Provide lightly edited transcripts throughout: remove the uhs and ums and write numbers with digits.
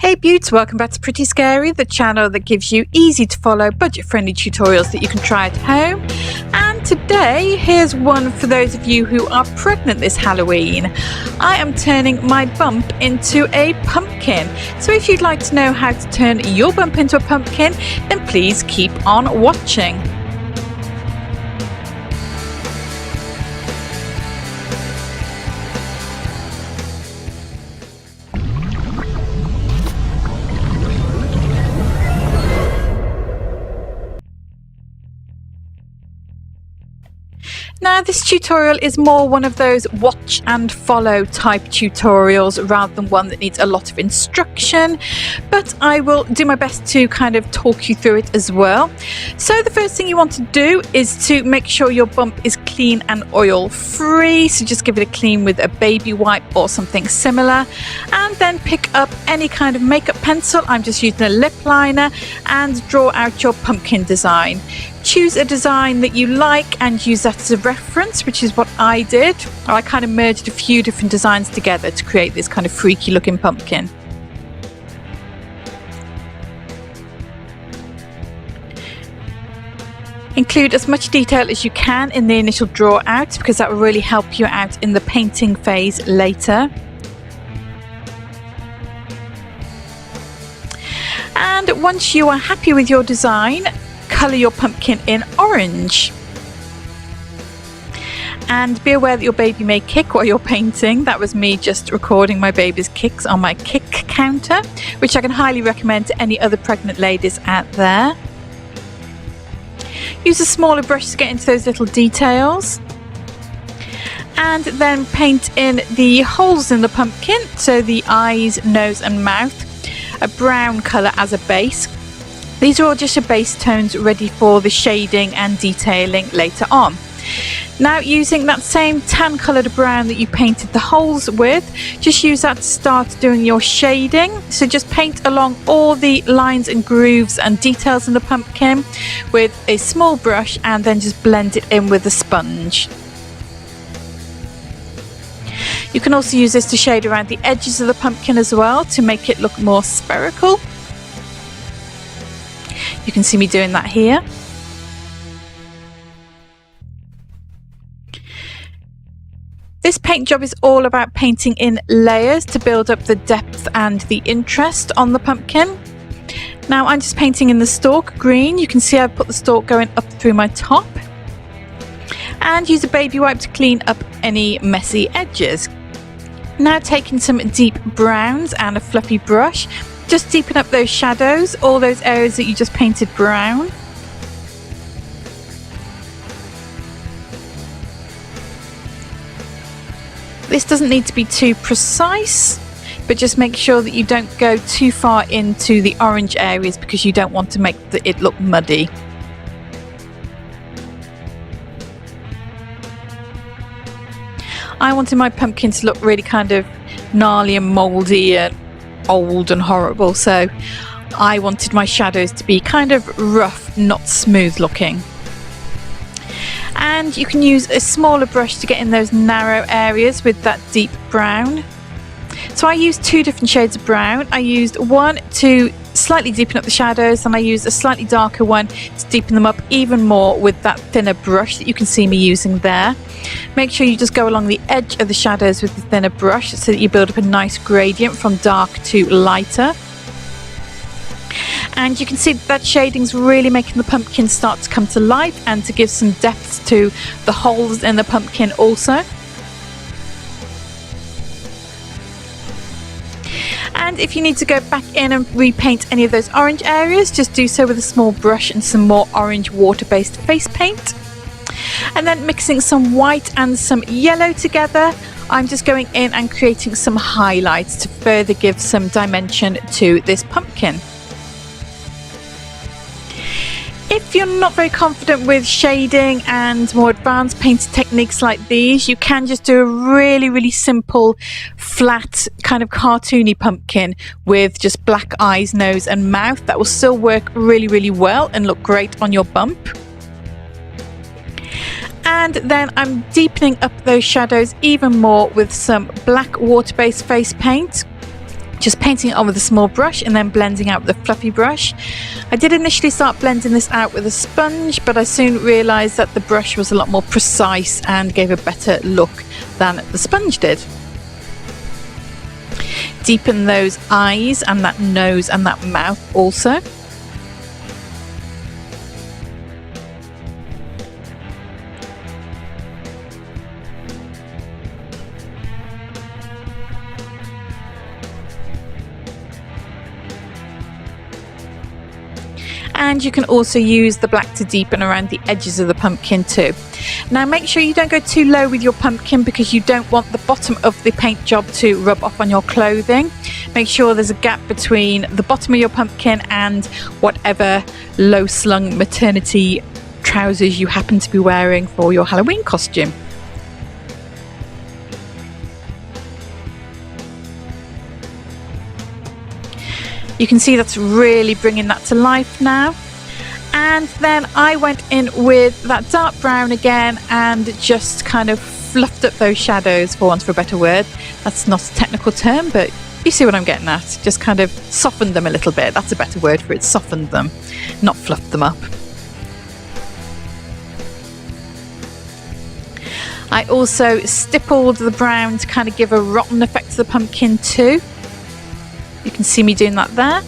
Hey beauts, welcome back to Pretty Scary, the channel that gives you easy to follow, budget friendly tutorials that you can try at home. And today, here's one for those of you who are pregnant this Halloween. I am turning my bump into a pumpkin. So if you'd like to know how to turn your bump into a pumpkin, then please keep on watching. Now this tutorial is more one of those watch and follow type tutorials rather than one that needs a lot of instruction, but I will do my best to kind of talk you through it as well. So the first thing you want to do is to make sure your bump is clean and oil free, so just give it a clean with a baby wipe or something similar, and then pick up any kind of makeup pencil. I'm just using a lip liner and draw out your pumpkin design. Choose a design that you like and use that as a reference, which is what I did. I kind of merged a few different designs together to create this kind of freaky looking pumpkin. Include as much detail as you can in the initial draw out, because that will really help you out in the painting phase later. And once you are happy with your design, colour your pumpkin in orange. And be aware that your baby may kick while you're painting. That was me just recording my baby's kicks on my kick counter, which I can highly recommend to any other pregnant ladies out there. Use a smaller brush to get into those little details. And then paint in the holes in the pumpkin, so the eyes, nose and mouth, a brown colour as a base. These are all just your base tones ready for the shading and detailing later on. Now using that same tan coloured brown that you painted the holes with, just use that to start doing your shading. So just paint along all the lines and grooves and details in the pumpkin with a small brush and then just blend it in with a sponge. You can also use this to shade around the edges of the pumpkin as well to make it look more spherical. You can see me doing that here. This paint job is all about painting in layers to build up the depth and the interest on the pumpkin. Now I'm just painting in the stalk green. You can see I've put the stalk going up through my top. And use a baby wipe to clean up any messy edges. Now taking some deep browns and a fluffy brush, just deepen up those shadows, all those areas that you just painted brown. This doesn't need to be too precise, but just make sure that you don't go too far into the orange areas because you don't want to make it look muddy. I wanted my pumpkin to look really kind of gnarly and mouldy and old and horrible, so I wanted my shadows to be kind of rough, not smooth looking. And you can use a smaller brush to get in those narrow areas with that deep brown. So I used two different shades of brown. I used one to slightly deepen up the shadows, and I used a slightly darker one to deepen them up even more with that thinner brush that you can see me using there. Make sure you just go along the edge of the shadows with the thinner brush so that you build up a nice gradient from dark to lighter. And you can see that shading's really making the pumpkin start to come to life and to give some depth to the holes in the pumpkin also. And if you need to go back in and repaint any of those orange areas, just do so with a small brush and some more orange water-based face paint. And then mixing some white and some yellow together, I'm just going in and creating some highlights to further give some dimension to this pumpkin. If you're not very confident with shading and more advanced painting techniques like these, you can just do a really simple, flat, kind of cartoony pumpkin with just black eyes, nose and mouth. That will still work really well and look great on your bump. And then I'm deepening up those shadows even more with some black water-based face paint. Just painting it on with a small brush and then blending out with a fluffy brush. I did initially start blending this out with a sponge, but I soon realised that the brush was a lot more precise and gave a better look than the sponge did. Deepen those eyes and that nose and that mouth also. And you can also use the black to deepen around the edges of the pumpkin too. Now make sure you don't go too low with your pumpkin because you don't want the bottom of the paint job to rub off on your clothing. Make sure there's a gap between the bottom of your pumpkin and whatever low slung maternity trousers you happen to be wearing for your Halloween costume. You can see that's really bringing that to life now. And then I went in with that dark brown again and just kind of fluffed up those shadows, for want of a better word. That's not a technical term, but you see what I'm getting at. Just kind of softened them a little bit. That's a better word for it, softened them, not fluffed them up. I also stippled the brown to kind of give a rotten effect to the pumpkin too. You can see me doing that there.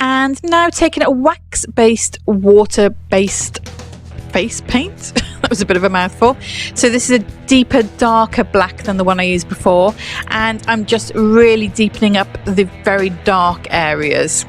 And now taking a wax-based, water-based face paint. That was a bit of a mouthful. So this is a deeper, darker black than the one I used before. And I'm just really deepening up the very dark areas.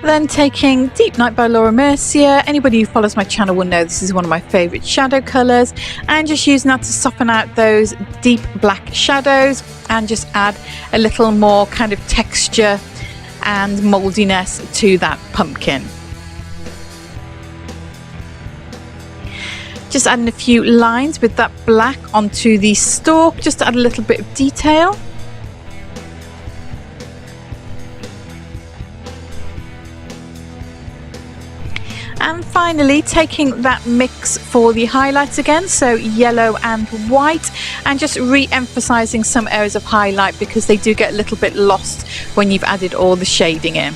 Then taking Deep Night by Laura Mercier. Anybody who follows my channel will know this is one of my favourite shadow colours, and just using that to soften out those deep black shadows and just add a little more kind of texture and mouldiness to that pumpkin. Just adding a few lines with that black onto the stalk just to add a little bit of detail. And finally taking that mix for the highlights again, so yellow and white, and just re-emphasising some areas of highlight because they do get a little bit lost when you've added all the shading in.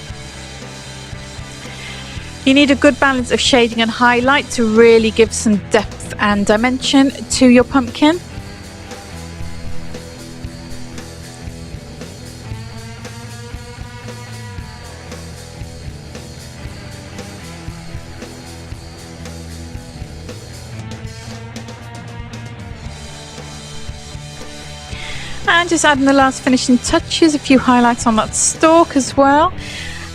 You need a good balance of shading and highlight to really give some depth and dimension to your pumpkin. And just adding the last finishing touches, a few highlights on that stalk as well.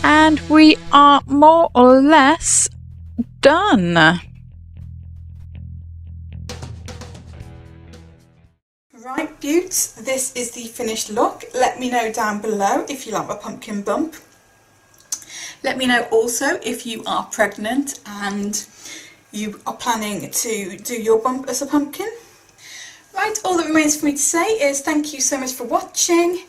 And we are more or less done. Right, beauts, this is the finished look. Let me know down below if you like my pumpkin bump. Let me know also if you are pregnant and you are planning to do your bump as a pumpkin. Right, all that remains for me to say is thank you so much for watching.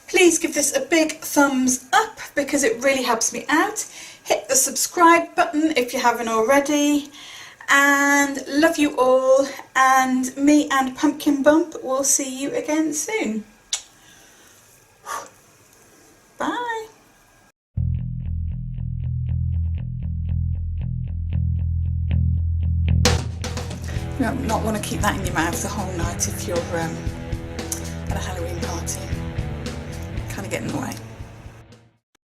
Please give this a big thumbs up because it really helps me out. Hit the subscribe button if you haven't already. And love you all, and me and Pumpkin Bump will see you again soon. Bye. You don't not want to keep that in your mouth the whole night if you're at a Halloween party. Kind of getting in the way.